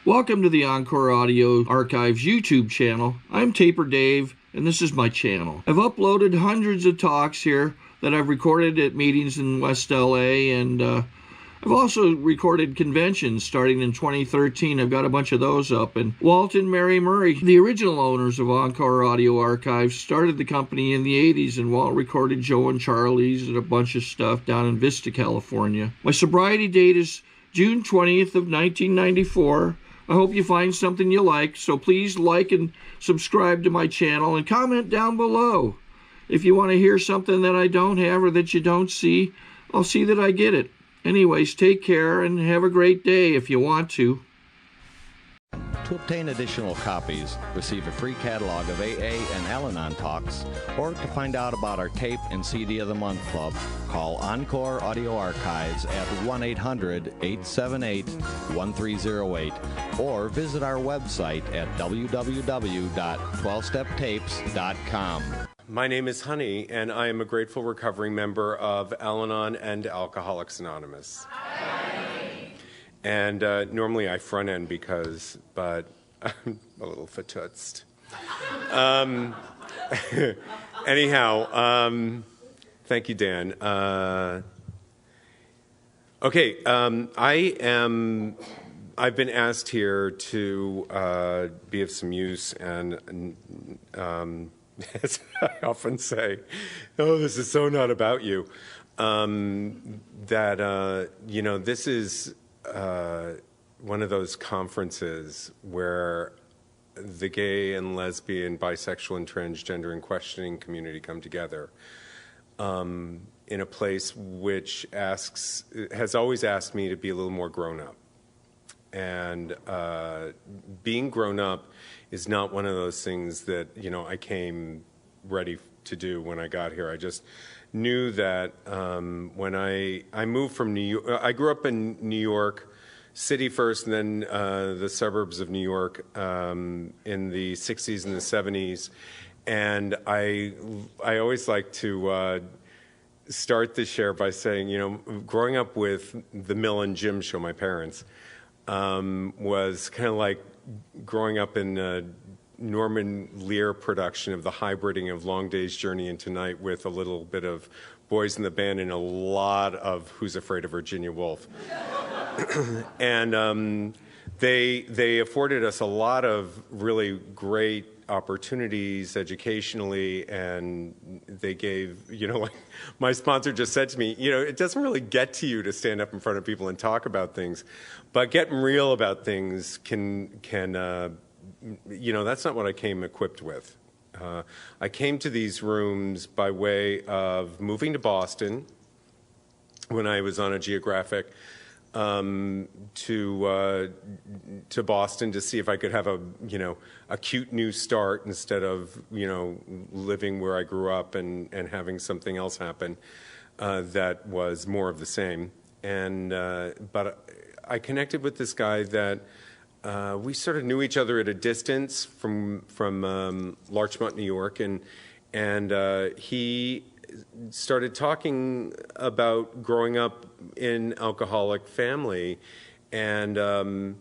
Welcome to the Encore Audio Archives YouTube channel. I'm Taper Dave, and this is my channel. I've uploaded hundreds of talks here that I've recorded at meetings in West LA, and I've also recorded conventions starting in 2013. I've got a bunch of those up. And Walt and Mary Murray, the original owners of Encore Audio Archives, started the company in the 80s, and Walt recorded Joe and Charlie's and a bunch of stuff down in Vista, California. My sobriety date is June 20th of 1994. I hope you find something you like, so please like and subscribe to my channel and comment down below. If you want to hear something that I don't have or that you don't see, I'll see that I get it. Anyways, take care and have a great day if you want to. To obtain additional copies, receive a free catalog of AA and Al-Anon talks, or to find out about our tape and CD of the Month Club, call Encore Audio Archives at 1-800-878-1308 or visit our website at www.12steptapes.com. My name is Honey, and I am a grateful recovering member of Al-Anon and Alcoholics Anonymous. And normally I front end but I'm a little fatutzed. Anyhow, thank you, Dan. I've been asked here to be of some use, and as I often say, oh, this is so not about you. This is one of those conferences where the gay and lesbian, bisexual and transgender and questioning community come together in a place which has always asked me to be a little more grown up. And being grown up is not one of those things that, I came ready to do when I got here. I just knew that when I moved from New York, I grew up in New York City first, and then the suburbs of New York in the 60s and the 70s. And I always like to start the share by saying, growing up with the Mill and Jim show, my parents, was kind of like growing up in a Norman Lear production of the hybriding of Long Day's Journey into Night with a little bit of Boys in the Band and a lot of Who's Afraid of Virginia Woolf. And they afforded us a lot of really great opportunities educationally, and they gave, like my sponsor just said to me, it doesn't really get to you to stand up in front of people and talk about things, but getting real about things can that's not what I came equipped with. I came to these rooms by way of moving to Boston when I was on a geographic to Boston to see if I could have a cute new start instead of living where I grew up and having something else happen that was more of the same. And but I connected with this guy that we sort of knew each other at a distance from Larchmont, New York, and he started talking about growing up in alcoholic family, and over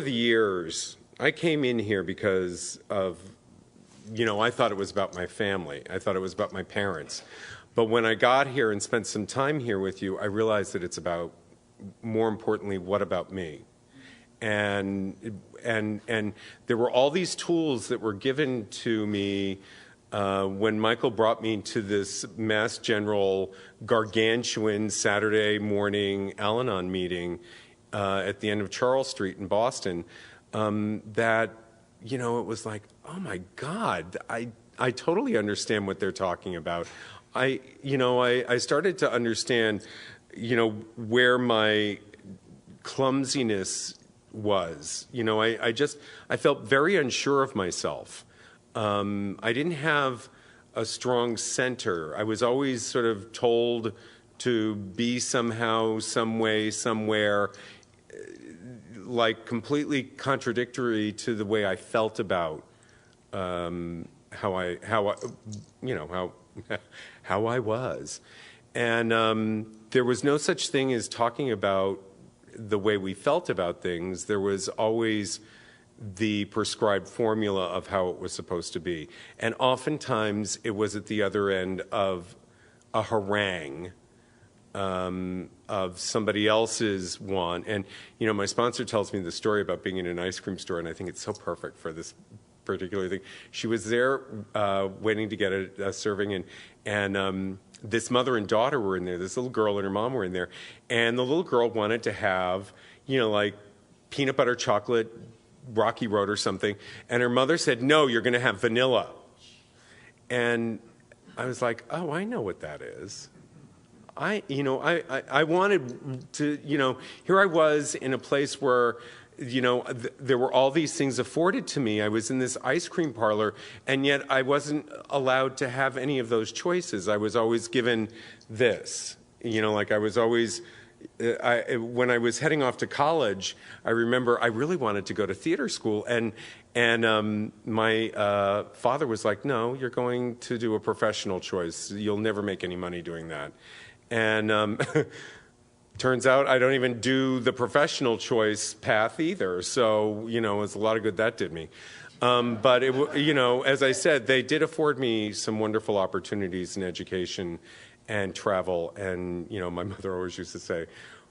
the years I came in here because of I thought it was about my family. I thought it was about my parents. But when I got here and spent some time here with you, I realized that it's about, more importantly, what about me? And there were all these tools that were given to me when Michael brought me to this Mass General gargantuan Saturday morning Al-Anon meeting at the end of Charles Street in Boston, that, it was like, oh my God, I totally understand what they're talking about. I started to understand, where my clumsiness was. I felt very unsure of myself. I didn't have a strong center. I was always sort of told to be somehow, some way, somewhere, like completely contradictory to the way I felt about how I was. And there was no such thing as talking about the way we felt about things, there was always the prescribed formula of how it was supposed to be. And oftentimes it was at the other end of a harangue of somebody else's want. And, you know, my sponsor tells me the story about being in an ice cream store, and I think it's so perfect for this particular thing. She was there waiting to get a serving, and this mother and daughter were in there. This little girl and her mom were in there. And the little girl wanted to have, you know, like peanut butter chocolate, Rocky Road or something. And her mother said, no, you're going to have vanilla. And I was like, oh, I know what that is. I wanted to, you know, here I was in a place where, you know, there were all these things afforded to me. I was in this ice cream parlor, and yet I wasn't allowed to have any of those choices. I was always given this, you know, like I was always, when I was heading off to college, I remember I really wanted to go to theater school, and my father was like, no, you're going to do a professional choice. You'll never make any money doing that. And turns out I don't even do the professional choice path either. So, you know, it's a lot of good that did me. But, you know, as I said, they did afford me some wonderful opportunities in education and travel. And, you know, my mother always used to say,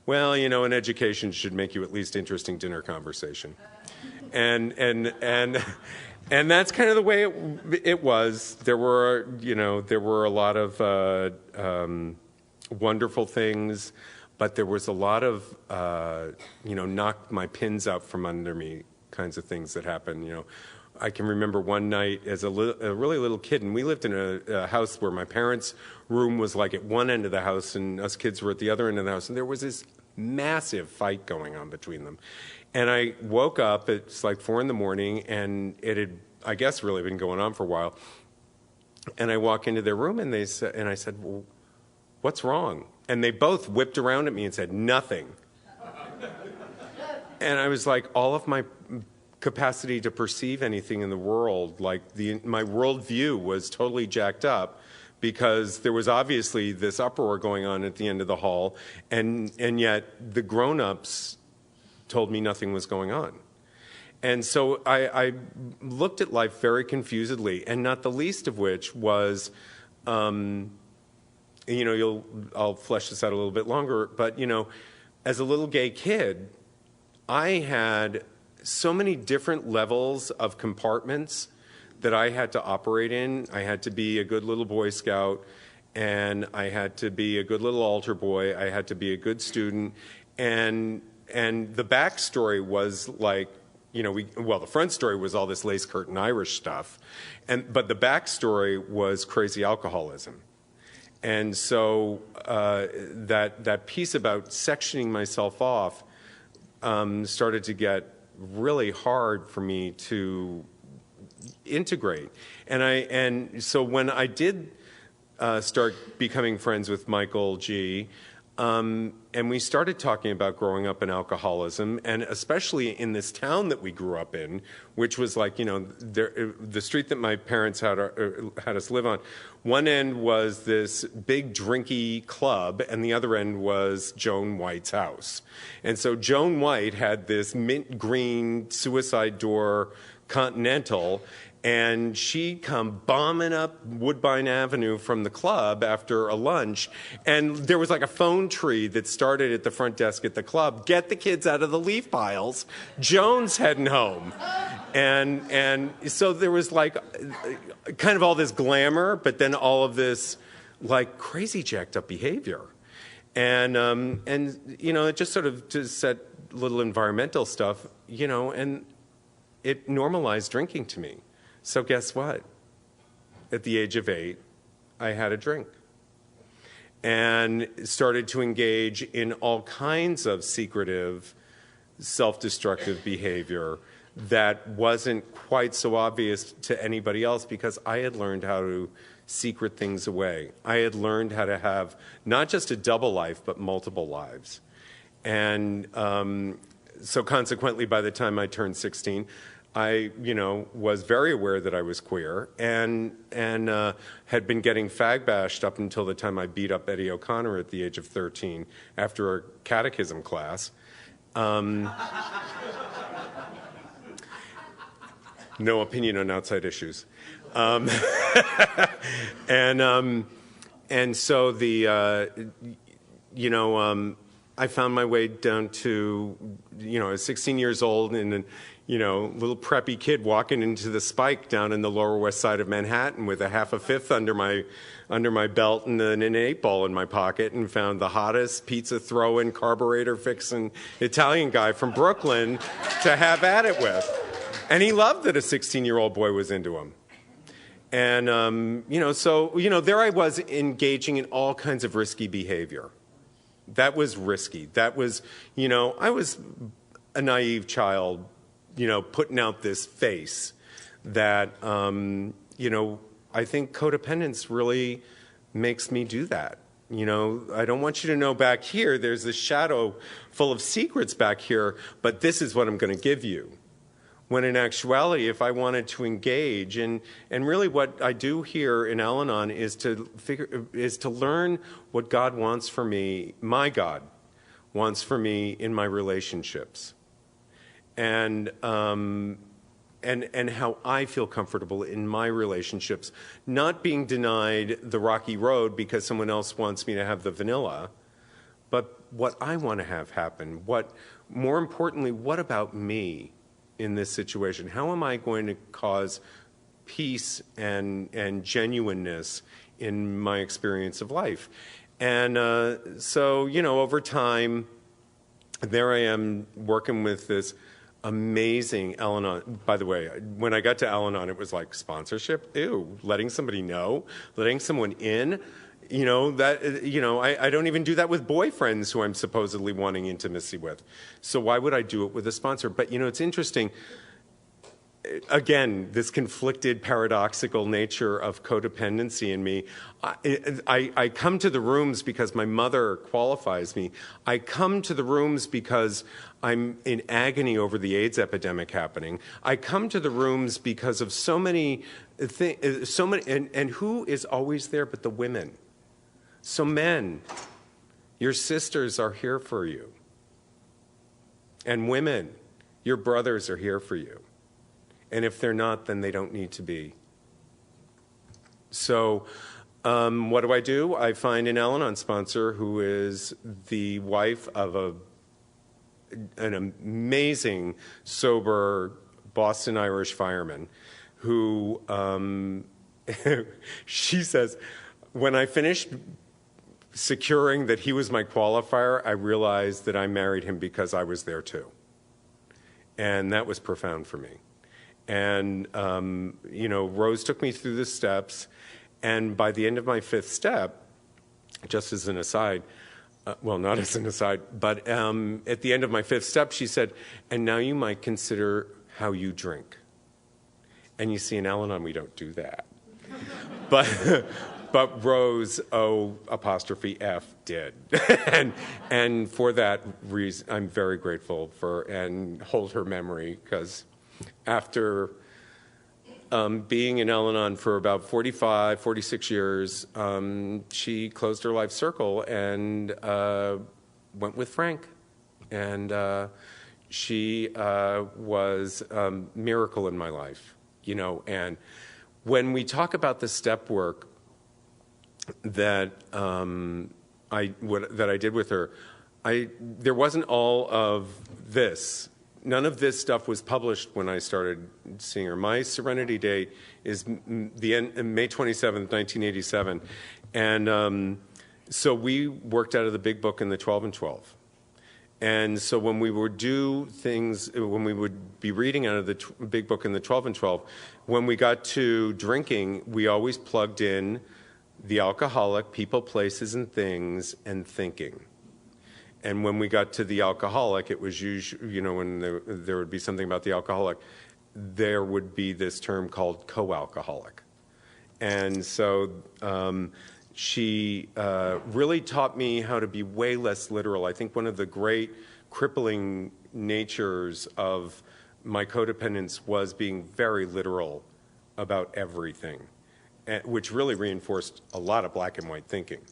well, you know, an education should make you at least interesting dinner conversation. And that's kind of the way it was. There were, you know, there were a lot of wonderful things, but there was a lot of, you know, knock my pins out from under me kinds of things that happened. You know, I can remember one night as a really little kid, and we lived in a house where my parents' room was like at one end of the house, and us kids were at the other end of the house, and there was this massive fight going on between them. And I woke up, it's like 4 a.m, and it had, I guess, really been going on for a while. And I walk into their room, and I said, well, what's wrong? And they both whipped around at me and said, nothing. And I was like, all of my capacity to perceive anything in the world, like my worldview was totally jacked up because there was obviously this uproar going on at the end of the hall, and yet the grown-ups told me nothing was going on. And so I looked at life very confusedly, and not the least of which was, you know, I'll flesh this out a little bit longer, but, you know, as a little gay kid, I had so many different levels of compartments that I had to operate in. I had to be a good little Boy Scout, and I had to be a good little altar boy. I had to be a good student, and the backstory was like, you know, the front story was all this lace curtain Irish stuff, but the backstory was crazy alcoholism. And so that piece about sectioning myself off started to get really hard for me to integrate. And so when I did start becoming friends with Michael G., and we started talking about growing up in alcoholism, and especially in this town that we grew up in, which was like, you know, the street that my parents had us live on. One end was this big drinky club, and the other end was Joan White's house. And so Joan White had this mint green suicide door Continental, and she'd come bombing up Woodbine Avenue from the club after a lunch, and there was like a phone tree that started at the front desk at the club. Get the kids out of the leaf piles. Joan's heading home. And so there was like kind of all this glamour, but then all of this like crazy jacked up behavior. And you know, it just sort of just set little environmental stuff, you know, and it normalized drinking to me. So guess what? At the age of 8, I had a drink and started to engage in all kinds of secretive, self-destructive behavior that wasn't quite so obvious to anybody else because I had learned how to secret things away. I had learned how to have not just a double life, but multiple lives. And so consequently, by the time I turned 16, I, you know, was very aware that I was queer and had been getting fag bashed up until the time I beat up Eddie O'Connor at the age of 13 after a catechism class. No opinion on outside issues. And so I found my way down to, I was 16 years old and little preppy kid walking into the Spike down in the Lower West Side of Manhattan with a half a fifth under my belt and an 8-ball in my pocket, and found the hottest pizza throwing, carburetor fixing Italian guy from Brooklyn to have at it with. And he loved that a 16-year-old boy was into him. And, there I was engaging in all kinds of risky behavior. That was risky. That was, I was a naive child, putting out this face that, I think codependence really makes me do that. I don't want you to know back here, there's this shadow full of secrets back here, but this is what I'm going to give you. When in actuality, if I wanted to engage, and really what I do here in Al-Anon is to learn what God wants for me, my God wants for me in my relationships, and how I feel comfortable in my relationships, not being denied the rocky road because someone else wants me to have the vanilla, but what I want to have happen. More importantly, what about me? In this situation, how am I going to cause peace and genuineness in my experience of life? And so, over time, there I am working with this amazing Al-Anon. By the way, when I got to Al-Anon, it was like sponsorship. Ew, letting somebody know, letting someone in. I don't even do that with boyfriends who I'm supposedly wanting intimacy with. So why would I do it with a sponsor? But, it's interesting. Again, this conflicted, paradoxical nature of codependency in me. I come to the rooms because my mother qualifies me. I come to the rooms because I'm in agony over the AIDS epidemic happening. I come to the rooms because of so many things, and who is always there but the women? So men, your sisters are here for you. And women, your brothers are here for you. And if they're not, then they don't need to be. So what do? I find an Al-Anon sponsor who is the wife of an amazing, sober Boston Irish fireman who, she says, when I finished securing that he was my qualifier, I realized that I married him because I was there too. And that was profound for me. And, Rose took me through the steps, and by the end of my 5th step, just as an aside, well, not as an aside, but at the end of my 5th step, she said, and now you might consider how you drink. And you see, in Al-Anon, we don't do that. But Rose, O''F, did. and for that reason, I'm very grateful and hold her memory, because after being in Al-Anon for about 45, 46 years, she closed her life circle and went with Frank. And she was a miracle in my life, And when we talk about the step work, that I did with her, there wasn't all of this. None of this stuff was published when I started seeing her. My Serenity date is May 27th, 1987, and so we worked out of the Big Book and the 12 and 12. And so when we would do things, when we would be reading out of the Big Book and the 12 and 12, when we got to drinking, we always plugged in the alcoholic, people, places, and things, and thinking. And when we got to the alcoholic, it was usually, when there would be something about the alcoholic, there would be this term called co-alcoholic. And so she really taught me how to be way less literal. I think one of the great crippling natures of my codependence was being very literal about everything, which really reinforced a lot of black and white thinking.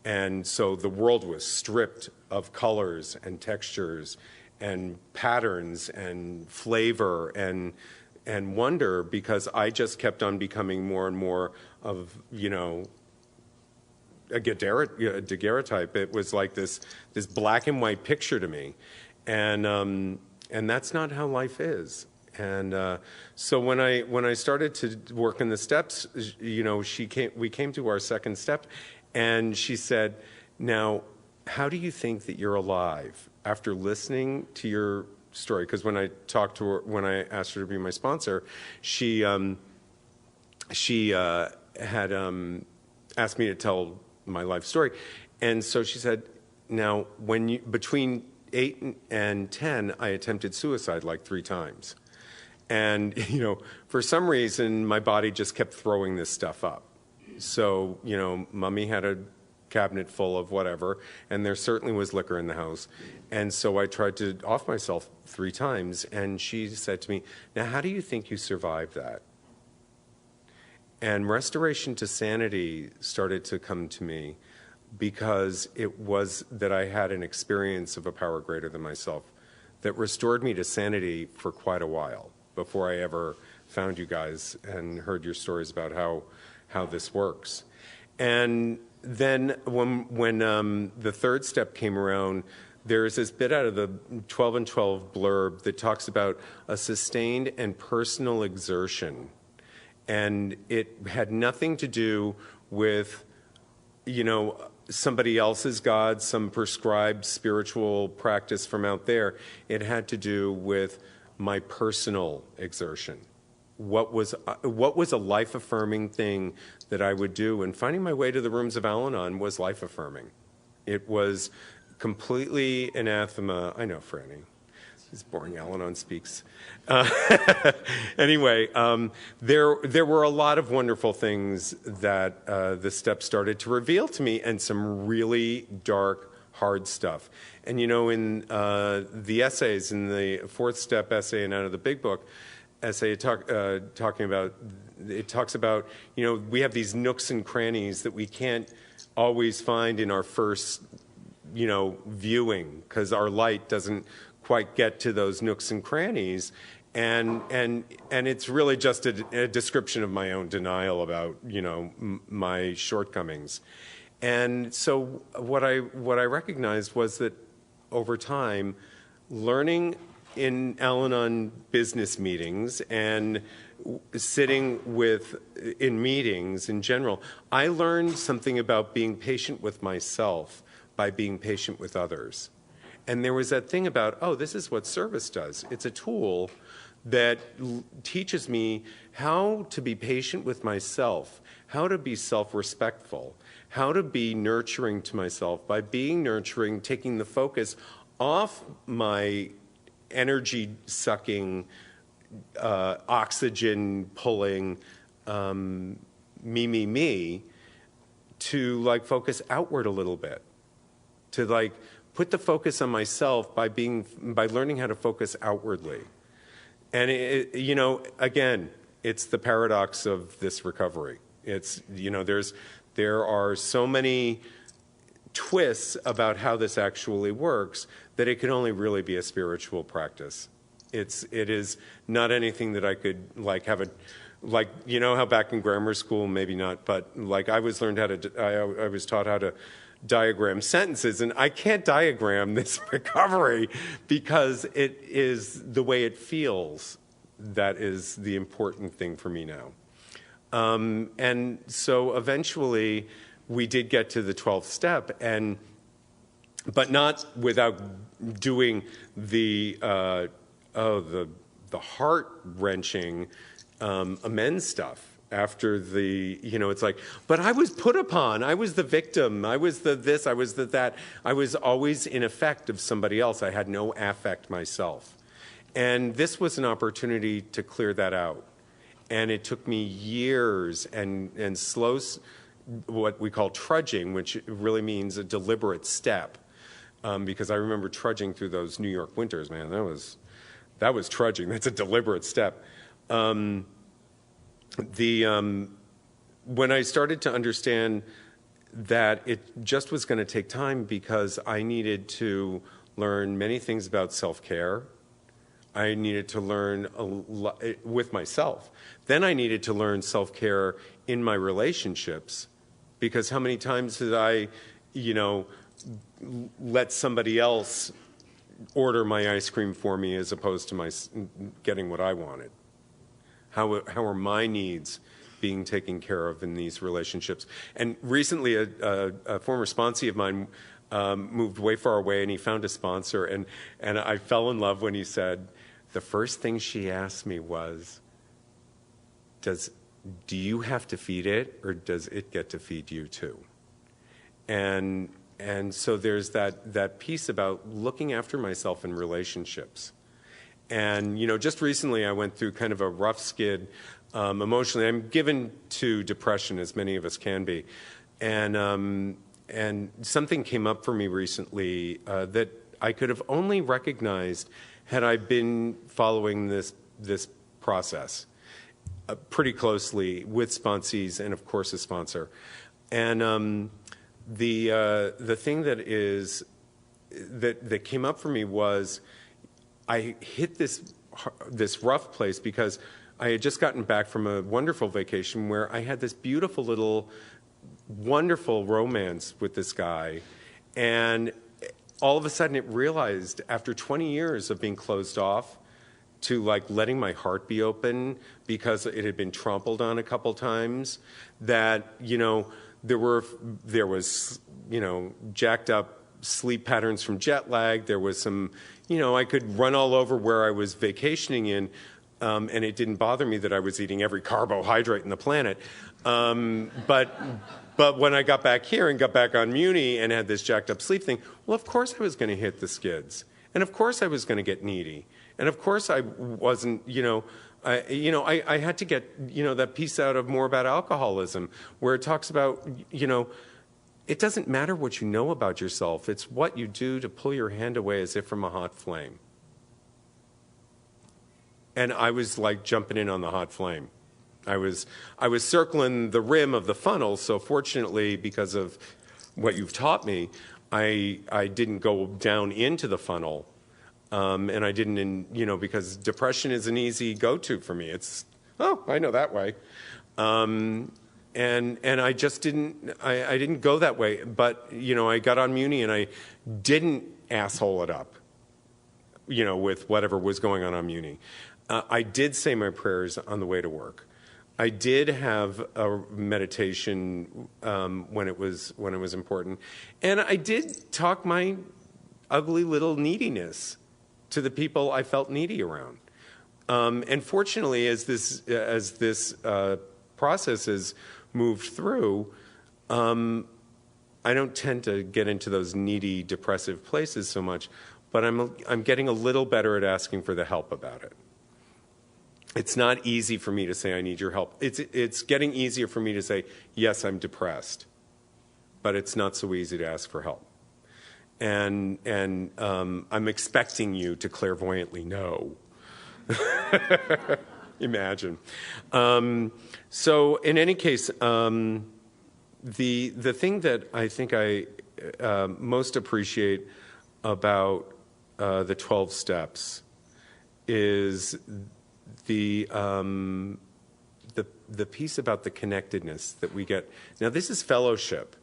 And so the world was stripped of colors and textures and patterns and flavor and wonder, because I just kept on becoming more and more of, a daguerreotype. It was like this black and white picture to me, and that's not how life is. And so when I started to work in the steps, we came to our second step, and she said, "Now, how do you think that you're alive after listening to your story?" Because when I talked to her, when I asked her to be my sponsor, she had asked me to tell my life story, and so she said, "Now, between 8 and 10, I attempted suicide like 3 times." And, for some reason, my body just kept throwing this stuff up. So, Mummy had a cabinet full of whatever, and there certainly was liquor in the house. And so I tried to off myself 3 times, and she said to me, "Now, how do you think you survived that?" And restoration to sanity started to come to me, because it was that I had an experience of a power greater than myself that restored me to sanity for quite a while before I ever found you guys and heard your stories about how this works. And then when the third step came around, there's this bit out of the 12 and 12 blurb that talks about a sustained and personal exertion. And it had nothing to do with, somebody else's God, some prescribed spiritual practice from out there. It had to do with my personal exertion. What was a life-affirming thing that I would do? And finding my way to the rooms of Al-Anon was life-affirming. It was completely anathema. I know, Franny. This boring Al-Anon speaks. Anyway, there were a lot of wonderful things that the steps started to reveal to me, and some really dark, hard stuff. And in the essays, in the 4th step essay and out of the Big Book essay, talking about, it talks about, we have these nooks and crannies that we can't always find in our first, viewing, because our light doesn't quite get to those nooks and crannies. And it's really just a description of my own denial about, my shortcomings. And so what I recognized was that over time, learning in Al-Anon business meetings and sitting in meetings in general, I learned something about being patient with myself by being patient with others. And there was that thing about, this is what service does. It's a tool that teaches me how to be patient with myself, how to be self-respectful, how to be nurturing to myself. By being nurturing, taking the focus off my energy-sucking, oxygen-pulling, me, to focus outward a little bit, to put the focus on myself by learning how to focus outwardly. And again, it's the paradox of this recovery. It's, there are so many twists about how this actually works that it can only really be a spiritual practice. It is not anything that I could have how back in grammar school, maybe not, but I was taught how to diagram sentences, and I can't diagram this recovery because it is the way it feels that is the important thing for me now. And so eventually we did get to the 12th step, but not without doing the heart-wrenching amends stuff. After it's but I was put upon, I was the victim, I was the this, I was the that. I was always in effect of somebody else. I had no affect myself. And this was an opportunity to clear that out. And it took me years and slow, what we call trudging, which really means a deliberate step. Because I remember trudging through those New York winters, man, that was trudging. That's a deliberate step. When I started to understand that it just was going to take time because I needed to learn many things about self-care. I needed to learn with myself. Then I needed to learn self-care in my relationships, because how many times did I, let somebody else order my ice cream for me as opposed to getting what I wanted? How are my needs being taken care of in these relationships? And recently, a former sponsee of mine moved way far away, and he found a sponsor, and I fell in love when he said, the first thing she asked me was, do you have to feed it, or does it get to feed you too? And so there's that piece about looking after myself in relationships. And, just recently I went through kind of a rough skid emotionally. I'm given to depression, as many of us can be. And something came up for me recently that I could have only recognized had I been following this process pretty closely with sponsees and, of course, a sponsor. And the thing that came up for me was I hit this rough place because I had just gotten back from a wonderful vacation where I had this beautiful little wonderful romance with this guy, and all of a sudden it realized, after 20 years of being closed off to like letting my heart be open because it had been trampled on a couple times, that there was jacked up sleep patterns from jet lag. There was some, I could run all over where I was vacationing in, and it didn't bother me that I was eating every carbohydrate in the planet. But when I got back here and got back on Muni and had this jacked up sleep thing, well, of course I was going to hit the skids. And of course I was going to get needy. And of course I wasn't, I had to get, that piece out of More About Alcoholism, where it talks about, it doesn't matter what you know about yourself. It's what you do to pull your hand away as if from a hot flame. And I was like jumping in on the hot flame. I was circling the rim of the funnel, so fortunately, because of what you've taught me, I didn't go down into the funnel, and I didn't, because depression is an easy go-to for me. It's, I know that way, and I just didn't, I didn't go that way. But I got on Muni and I didn't asshole it up, with whatever was going on Muni. I did say my prayers on the way to work. I did have a meditation when it was important, and I did talk my ugly little neediness to the people I felt needy around. And fortunately, as this process has moved through, I don't tend to get into those needy, depressive places so much. But I'm getting a little better at asking for the help about it. It's not easy for me to say, I need your help. It's getting easier for me to say, yes, I'm depressed. But it's not so easy to ask for help. And I'm expecting you to clairvoyantly know. Imagine. So in any case, the thing that I think I most appreciate about the 12 steps is the piece about the connectedness that we get. Now, this is fellowship.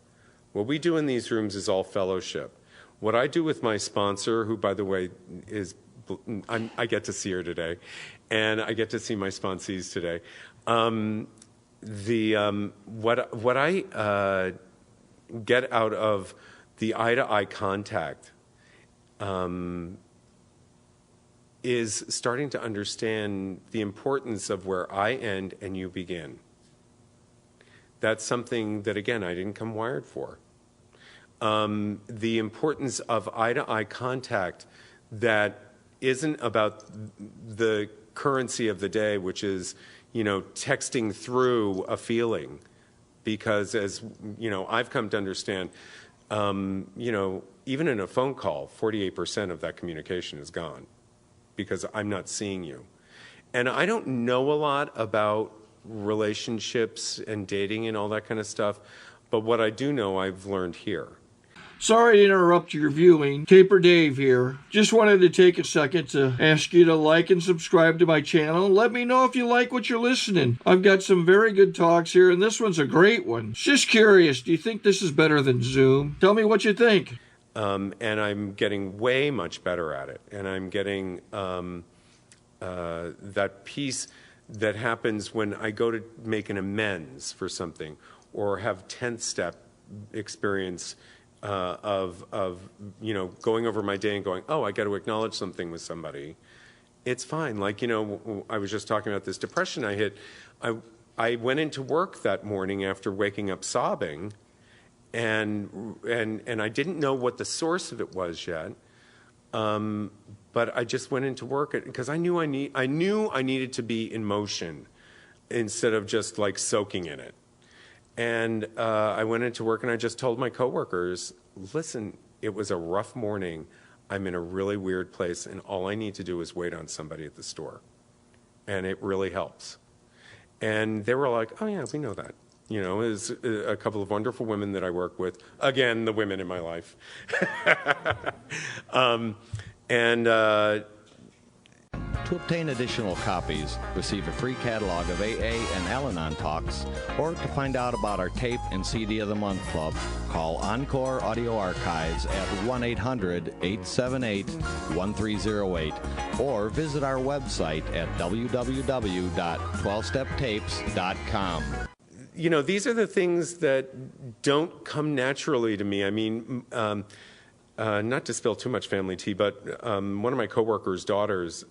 What we do in these rooms is all fellowship. What I do with my sponsor, who, by the way, is I get to see her today, and I get to see my sponsees today. What I get out of the eye-to-eye contact is starting to understand the importance of where I end and you begin. That's something that, again, I didn't come wired for. The importance of eye-to-eye contact that isn't about the currency of the day, which is, texting through a feeling. Because as, I've come to understand, even in a phone call, 48% of that communication is gone because I'm not seeing you. And I don't know a lot about relationships and dating and all that kind of stuff, but what I do know, I've learned here. Sorry to interrupt your viewing. Taper Dave here. Just wanted to take a second to ask you to like and subscribe to my channel. Let me know if you like what you're listening. I've got some very good talks here, and this one's a great one. Just curious, do you think this is better than Zoom? Tell me what you think. And I'm getting way much better at it. And I'm getting that piece that happens when I go to make an amends for something or have 10th step experience of going over my day and going, oh, I got to acknowledge something with somebody. It's fine. Like, I was just talking about this depression I hit. I went into work that morning after waking up sobbing, and I didn't know what the source of it was yet. But I just went into work because I knew I needed to be in motion instead of just like soaking in it. And I went into work and I just told my coworkers, listen, it was a rough morning. I'm in a really weird place, and all I need to do is wait on somebody at the store. And it really helps. And they were like, oh yeah, we know that. Is a couple of wonderful women that I work with. Again, the women in my life. To obtain additional copies, receive a free catalog of AA and Al-Anon talks, or to find out about our tape and CD of the Month Club, call Encore Audio Archives at 1-800-878-1308, or visit our website at www.12steptapes.com. These are the things that don't come naturally to me. I mean, not to spill too much family tea, but one of my coworkers' daughters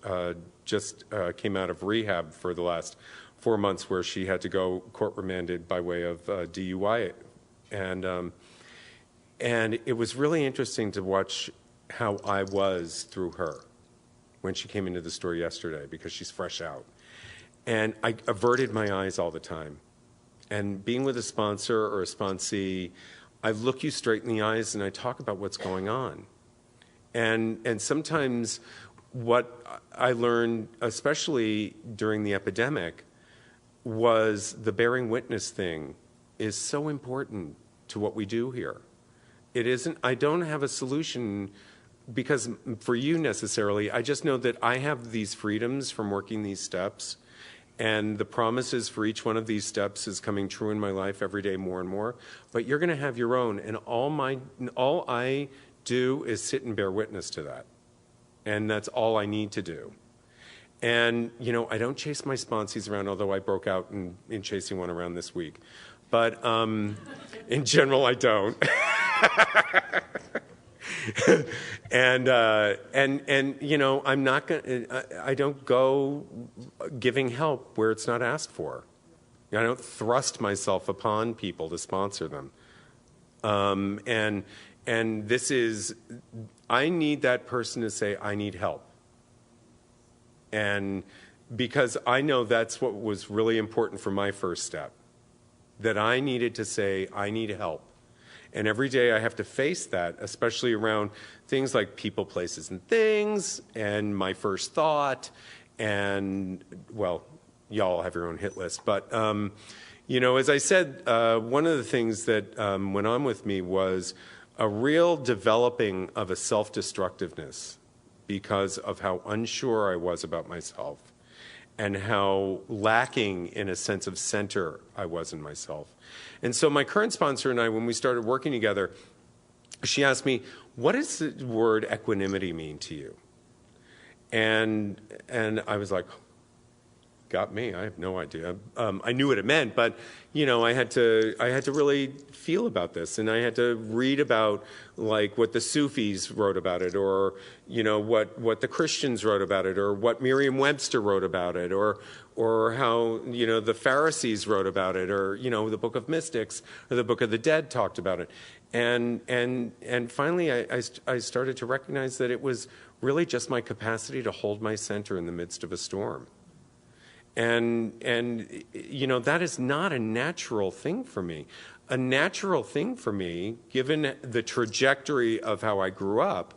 just came out of rehab for the last 4 months, where she had to go court remanded by way of DUI, and it was really interesting to watch how I was through her when she came into the store yesterday, because she's fresh out, and I averted my eyes all the time. And being with a sponsor or a sponsee, I look you straight in the eyes and I talk about what's going on. And sometimes what I learned, especially during the epidemic, was the bearing witness thing is so important to what we do here. It isn't, I don't have a solution because for you necessarily, I just know that I have these freedoms from working these steps. And the promises for each one of these steps is coming true in my life every day more and more. But you're going to have your own. And all I do is sit and bear witness to that. And that's all I need to do. And, I don't chase my sponsees around, although I broke out in chasing one around this week. But in general, I don't. And I'm not going. I don't go giving help where it's not asked for. I don't thrust myself upon people to sponsor them. And this is, I need that person to say, I need help. And because I know that's what was really important for my first step, that I needed to say, I need help. And every day I have to face that, especially around things like people, places, and things, and my first thought, and, well, y'all have your own hit list. But, as I said, one of the things that went on with me was a real developing of a self-destructiveness because of how unsure I was about myself and how lacking in a sense of center I was in myself. And so my current sponsor and I, when we started working together, she asked me, what does the word equanimity mean to you? And I was like, got me, I have no idea. I knew what it meant, but I had to really feel about this, and I had to read about like what the Sufis wrote about it, or what the Christians wrote about it, or what Merriam-Webster wrote about it, or how the Pharisees wrote about it, or the Book of Mystics or the Book of the Dead talked about it, and finally I started to recognize that it was really just my capacity to hold my center in the midst of a storm. And that is not a natural thing for me. A natural thing for me, given the trajectory of how I grew up,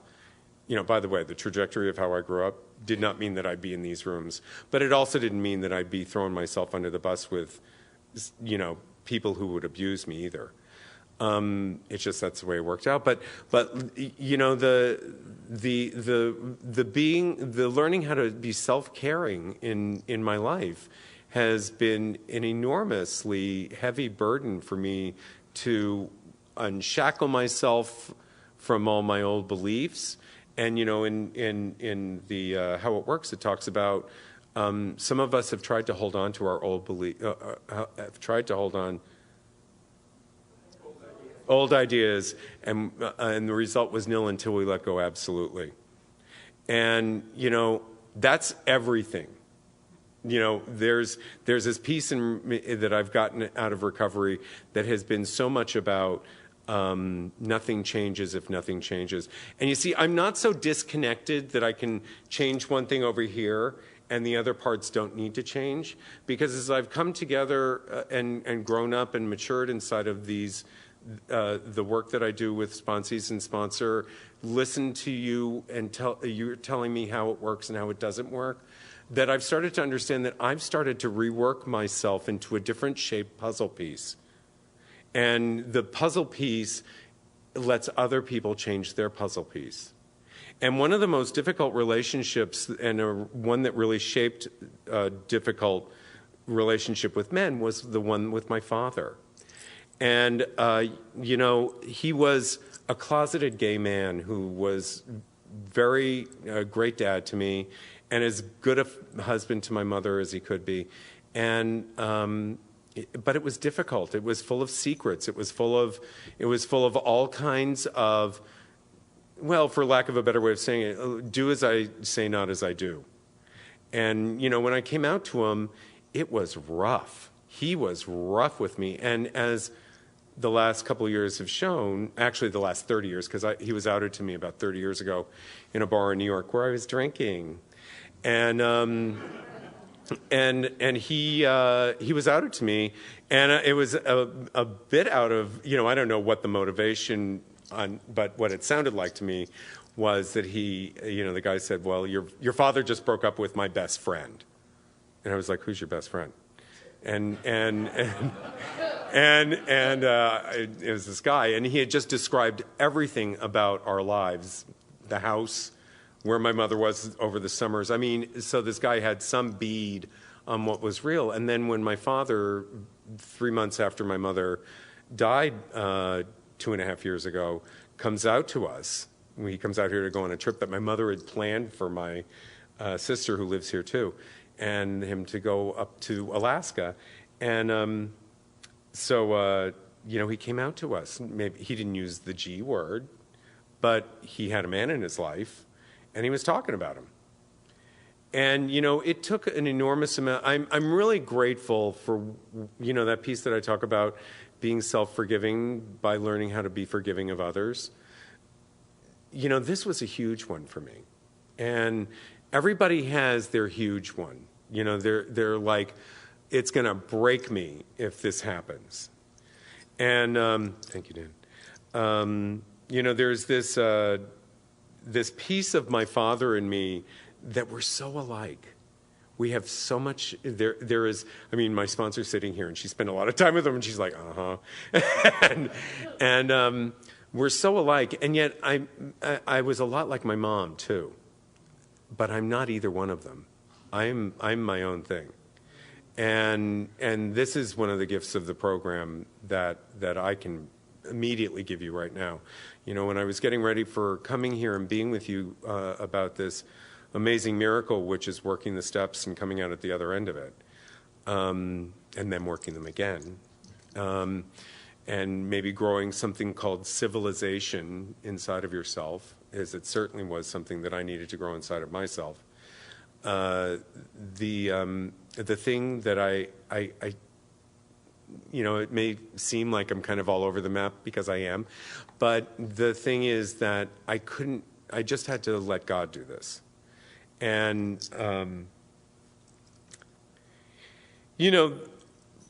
by the way, the trajectory of how I grew up did not mean that I'd be in these rooms, but it also didn't mean that I'd be throwing myself under the bus with, people who would abuse me either. It's just that's the way it worked out. But you know, the learning how to be self-caring in my life has been an enormously heavy burden for me to unshackle myself from all my old beliefs. And you know, in the how it works, it talks about some of us have tried to hold on to our old belief, have tried to hold on old ideas, and the result was nil until we let go absolutely. And you know, that's everything. You know, there's this piece in me that I've gotten out of recovery that has been so much about nothing changes if nothing changes. And you see, I'm not so disconnected that I can change one thing over here and the other parts don't need to change. Because as I've come together and grown up and matured inside of these, the work that I do with sponsees and sponsor, listen to you and you're telling me how it works and how it doesn't work, that I've started to understand that I've started to rework myself into a different shaped puzzle piece. And the puzzle piece lets other people change their puzzle piece. And one of the most difficult relationships, and one that really shaped a difficult relationship with men, was the one with my father. And, you know, he was a closeted gay man who was very great dad to me and as good a husband to my mother as he could be. And but it was difficult. It was full of secrets. It was full of all kinds of, well, for lack of a better way of saying it, do as I say, not as I do. And you know, when I came out to him, it was rough. He was rough with me. And as the last couple of years have shown, actually the last 30 years, because he was outed to me about 30 years ago in a bar in New York where I was drinking. And he was outed to me, and it was a bit out of, you know, I don't know what the motivation but what it sounded like to me was that he, you know, the guy said, well, your father just broke up with my best friend. And I was like, who's your best friend? And it was this guy, and he had just described everything about our lives, the house, where my mother was over the summers. I mean, so this guy had some bead on what was real. And then when my father, 3 months after my mother died 2.5 years ago, comes out to us, he comes out here to go on a trip that my mother had planned for my sister who lives here too, and him to go up to Alaska. And so, you know, he came out to us. Maybe he didn't use the G word, but he had a man in his life, and he was talking about him. And, you know, it took an enormous amount. I'm really grateful for, you know, that piece that I talk about, being self-forgiving by learning how to be forgiving of others. You know, this was a huge one for me. And everybody has their huge one. You know, they're like, it's going to break me if this happens. And thank you, Dan. You know, there's this piece of my father and me that we're so alike. We have so much, there is, I mean, my sponsor's sitting here and she spent a lot of time with him and she's like, and we're so alike. And yet I was a lot like my mom too, but I'm not either one of them. I'm my own thing. And this is one of the gifts of the program that I can immediately give you right now. You know, when I was getting ready for coming here and being with you about this amazing miracle, which is working the steps and coming out at the other end of it, and then working them again, and maybe growing something called civilization inside of yourself, as it certainly was something that I needed to grow inside of myself. The thing that I you know, it may seem like I'm kind of all over the map because I am, but the thing is that I just had to let God do this. And, you know,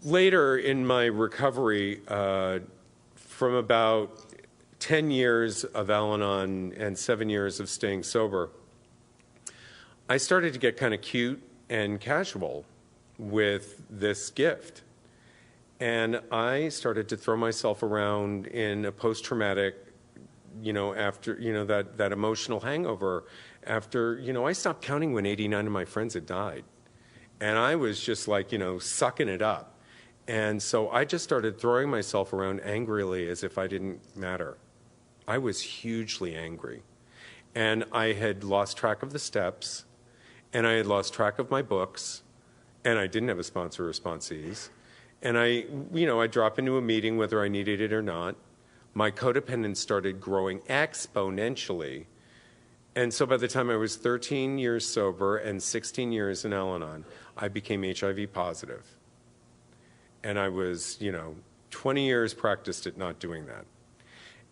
later in my recovery, from about 10 years of Al-Anon and 7 years of staying sober, I started to get kind of cute and casual with this gift. And I started to throw myself around in a post-traumatic, after, that emotional hangover after, I stopped counting when 89 of my friends had died. And I was just like, sucking it up. And so I just started throwing myself around angrily as if I didn't matter. I was hugely angry. And I had lost track of the steps, and I had lost track of my books, and I didn't have a sponsor or sponsees. And I'd drop into a meeting whether I needed it or not. My codependence started growing exponentially. And so by the time I was 13 years sober and 16 years in Al-Anon, I became HIV positive. And I was, 20 years practiced at not doing that.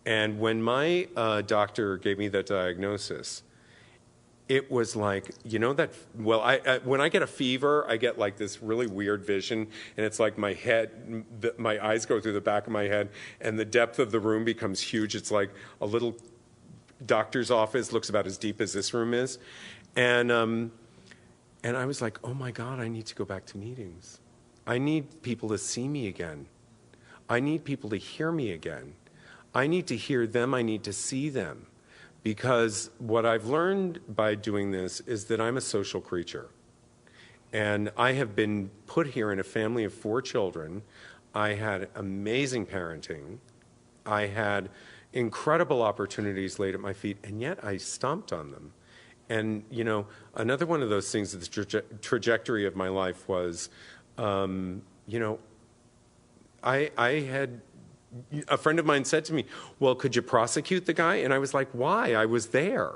And when my doctor gave me that diagnosis, it was like, when I get a fever, I get like this really weird vision, and it's like my eyes go through the back of my head, and the depth of the room becomes huge. It's like a little doctor's office, looks about as deep as this room is. And I was like, oh my God, I need to go back to meetings. I need people to see me again. I need people to hear me again. I need to hear them. I need to see them. Because what I've learned by doing this is that I'm a social creature. And I have been put here in a family of 4 children. I had amazing parenting. I had incredible opportunities laid at my feet, and yet I stomped on them. And, another one of those things, the trajectory of my life was, I had... A friend of mine said to me, well, could you prosecute the guy? And I was like, why? I was there.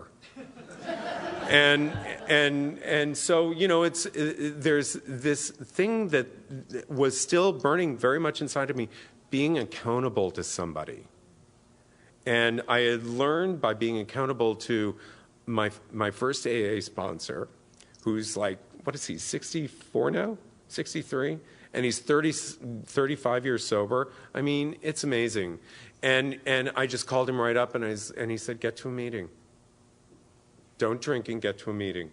and so, there's this thing that was still burning very much inside of me, being accountable to somebody. And I had learned by being accountable to my first AA sponsor, who's like, what is he, 64 now? 63? And he's 35 years sober. I mean, it's amazing. And I just called him right up, and he said, get to a meeting. Don't drink and get to a meeting.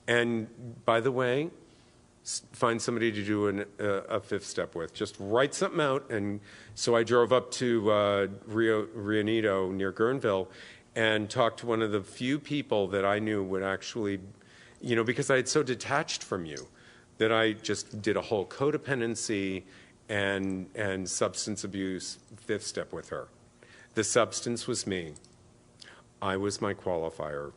And by the way, find somebody to do a 5th step with. Just write something out. And so I drove up to Rio Neto near Guerneville and talked to one of the few people that I knew would actually, because I had so detached from you, that I just did a whole codependency and substance abuse 5th step with her. The substance was me. I was my qualifier.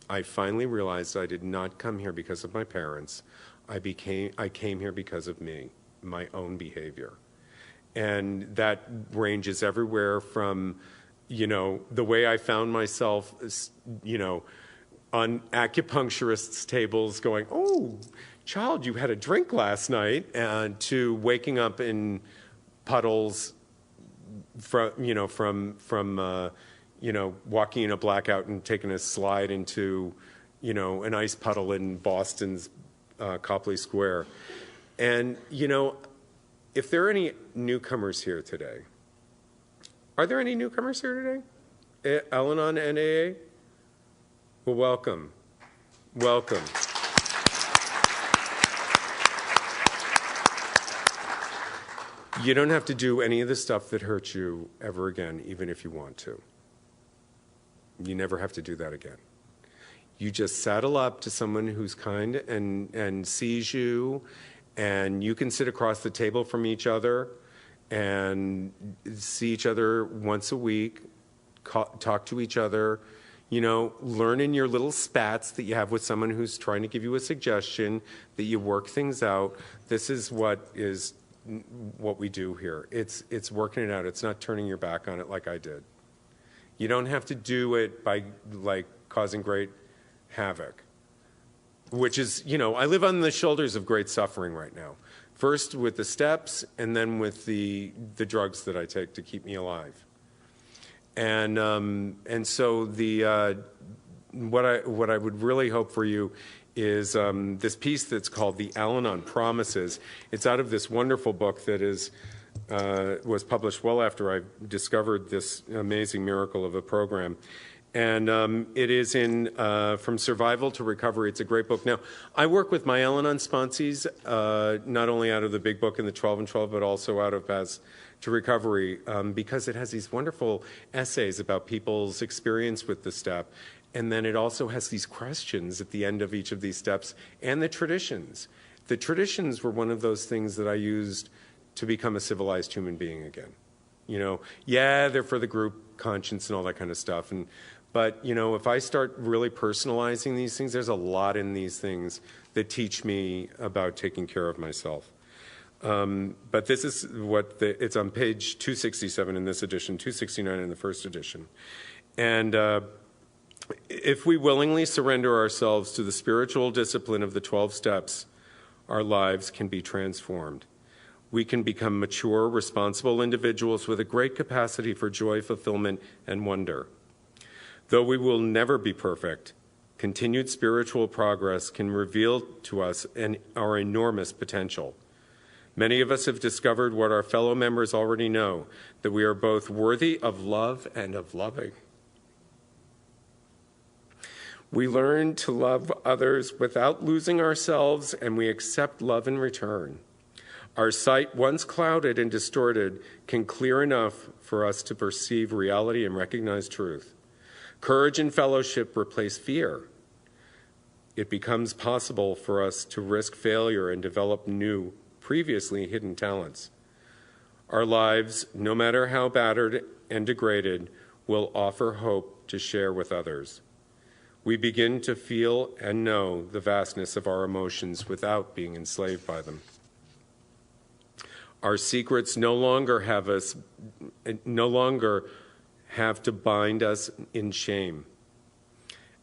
I finally realized I did not come here because of my parents. I came here because of me, my own behavior. And that ranges everywhere from, the way I found myself, on acupuncturists' tables going, oh, child, you had a drink last night, to waking up in puddles from walking in a blackout and taking a slide into, an ice puddle in Boston's Copley Square. And, if there are any newcomers here today, are there any newcomers here today? Al-Anon and AA? Well, welcome. Welcome. You don't have to do any of the stuff that hurts you ever again, even if you want to. You never have to do that again. You just saddle up to someone who's kind and sees you, and you can sit across the table from each other and see each other once a week, talk to each other, learn in your little spats that you have with someone who's trying to give you a suggestion, that you work things out. This is what we do here. It's working it out. It's not turning your back on it like I did. You don't have to do it by causing great havoc, which is, I live on the shoulders of great suffering right now. First with the steps, and then with the drugs that I take to keep me alive. And so what I would really hope for you is this piece that's called The Al-Anon Promises. It's out of this wonderful book that was published well after I discovered this amazing miracle of a program. And it is in From Survival to Recovery. It's a great book. Now, I work with my Al-Anon sponsees, not only out of the big book in the 12 and 12, but also out of Paths to Recovery, because it has these wonderful essays about people's experience with the step. And then it also has these questions at the end of each of these steps and the traditions. The traditions were one of those things that I used to become a civilized human being again. You know, yeah, they're for the group conscience and all that kind of stuff. But, you know, if I start really personalizing these things, there's a lot in these things that teach me about taking care of myself. But this is it's on page 267 in this edition, 269 in the first edition. And if we willingly surrender ourselves to the spiritual discipline of the 12 steps, our lives can be transformed. We can become mature, responsible individuals with a great capacity for joy, fulfillment, and wonder. Though we will never be perfect, continued spiritual progress can reveal to us our enormous potential. Many of us have discovered what our fellow members already know, that we are both worthy of love and of loving. We learn to love others without losing ourselves, and we accept love in return. Our sight, once clouded and distorted, can clear enough for us to perceive reality and recognize truth. Courage and fellowship replace fear. It becomes possible for us to risk failure and develop new, previously hidden talents. Our lives, no matter how battered and degraded, will offer hope to share with others. We begin to feel and know the vastness of our emotions without being enslaved by them. Our secrets no longer have to bind us in shame.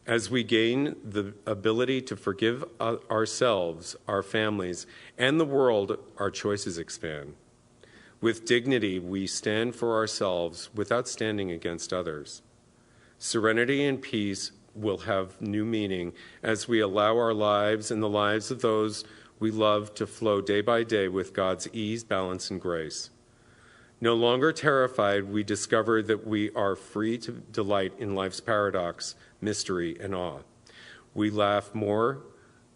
As we gain the ability to forgive ourselves, our families, and the world, our choices expand. With dignity, we stand for ourselves without standing against others. Serenity and peace will have new meaning as we allow our lives and the lives of those we love to flow day by day with God's ease, balance, and grace. No longer terrified, we discover that we are free to delight in life's paradox, mystery, and awe. We laugh more,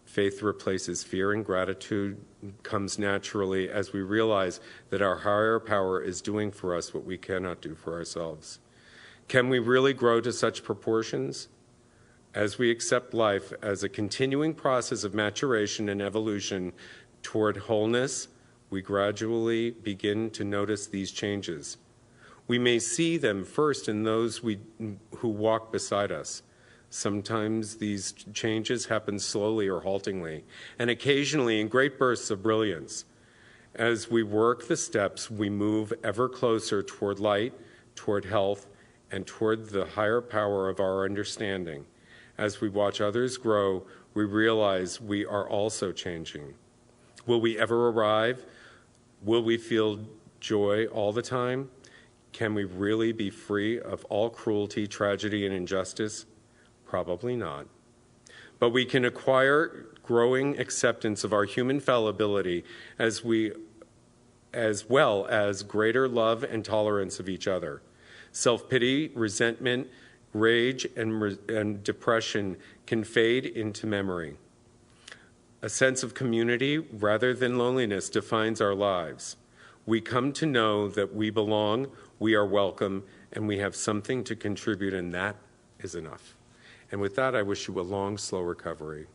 faith replaces fear, and gratitude comes naturally as we realize that our higher power is doing for us what we cannot do for ourselves. Can we really grow to such proportions? As we accept life as a continuing process of maturation and evolution toward wholeness, we gradually begin to notice these changes. We may see them first in those who walk beside us. Sometimes these changes happen slowly or haltingly, and occasionally in great bursts of brilliance. As we work the steps, we move ever closer toward light, toward health, and toward the higher power of our understanding. As we watch others grow, we realize we are also changing. Will we ever arrive? Will we feel joy all the time? Can we really be free of all cruelty, tragedy, and injustice? Probably not. But we can acquire growing acceptance of our human fallibility as well as greater love and tolerance of each other. Self-pity, resentment, rage, and depression can fade into memory. A sense of community rather than loneliness defines our lives. We come to know that we belong, we are welcome, and we have something to contribute, and that is enough. And with that, I wish you a long, slow recovery.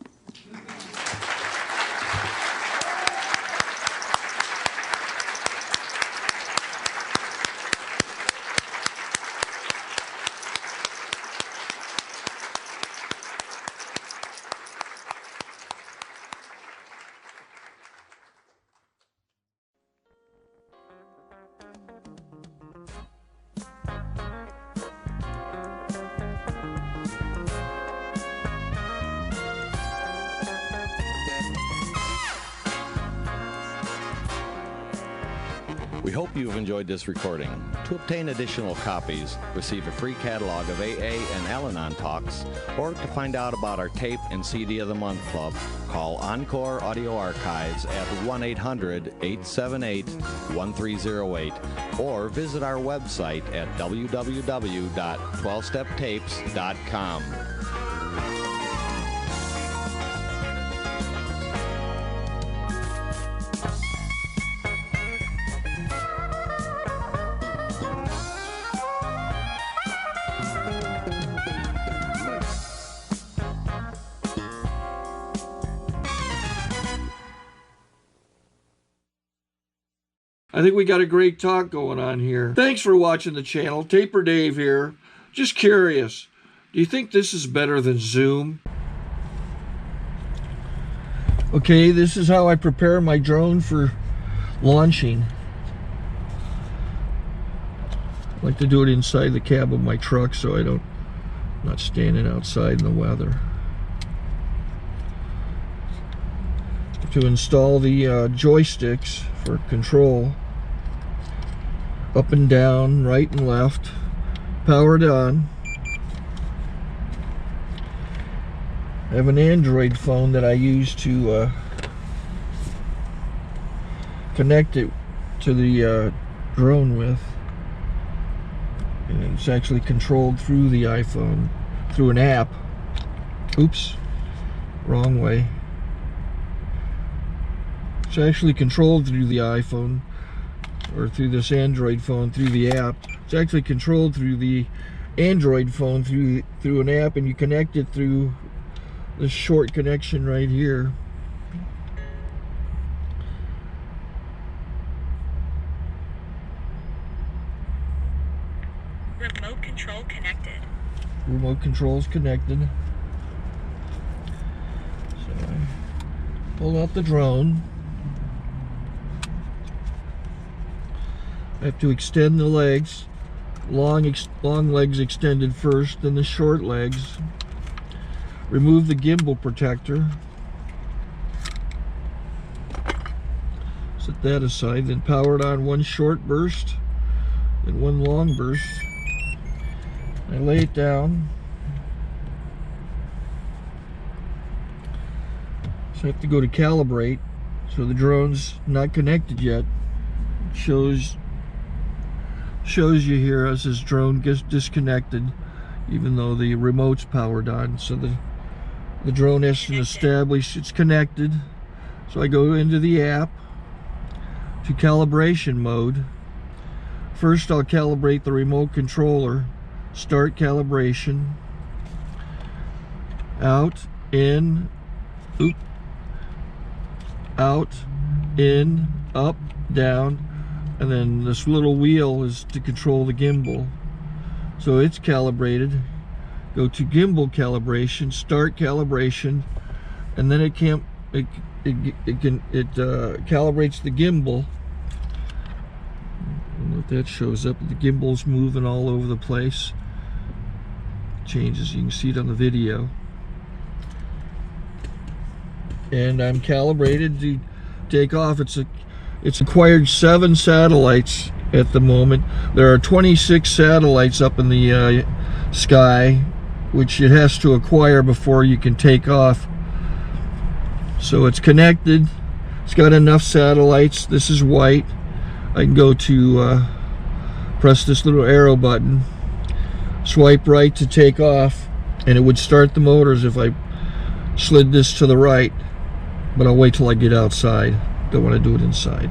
We hope you've enjoyed this recording. To obtain additional copies, receive a free catalog of AA and Al-Anon talks, or to find out about our tape and CD of the Month Club, call Encore Audio Archives at 1-800-878-1308 or visit our website at www.12steptapes.com. I think we got a great talk going on here. Thanks for watching the channel. Taper Dave here. Just curious, do you think this is better than Zoom? Okay, this is how I prepare my drone for launching. I like to do it inside the cab of my truck so I'm not standing outside in the weather. To install the joysticks for control, up and down, right and left, powered on. I have an Android phone that I use to connect it to the drone with, and it's actually controlled through the iPhone, through an app. Oops, wrong way. It's actually controlled through the iPhone, or through this Android phone, through the app. It's actually controlled through the Android phone, through an app, and you connect it through this short connection right here. Remote control connected. Remote control's connected. So I pull out the drone. I have to extend the legs. Long legs extended first, then the short legs. Remove the gimbal protector. Set that aside, then power it on one short burst, then one long burst. I lay it down. So I have to go to calibrate. So the drone's not connected yet. It shows you here as this drone gets disconnected, even though the remote's powered on. So the drone has to establish it's connected. So I go into the app to calibration mode. First I'll calibrate the remote controller. Start calibration. Out, in, out, in, up, down. And then this little wheel is to control the gimbal. So it's calibrated. Go to gimbal calibration, start calibration, and then it calibrates the gimbal. And if that shows up, the gimbal's moving all over the place. Changes, you can see it on the video. And I'm calibrated to take off. It's acquired 7 satellites at the moment. There are 26 satellites up in the sky, which it has to acquire before you can take off. So it's connected. It's got enough satellites. This is white. I can go to press this little arrow button, swipe right to take off, and it would start the motors if I slid this to the right. But I'll wait till I get outside. Don't want to do it inside.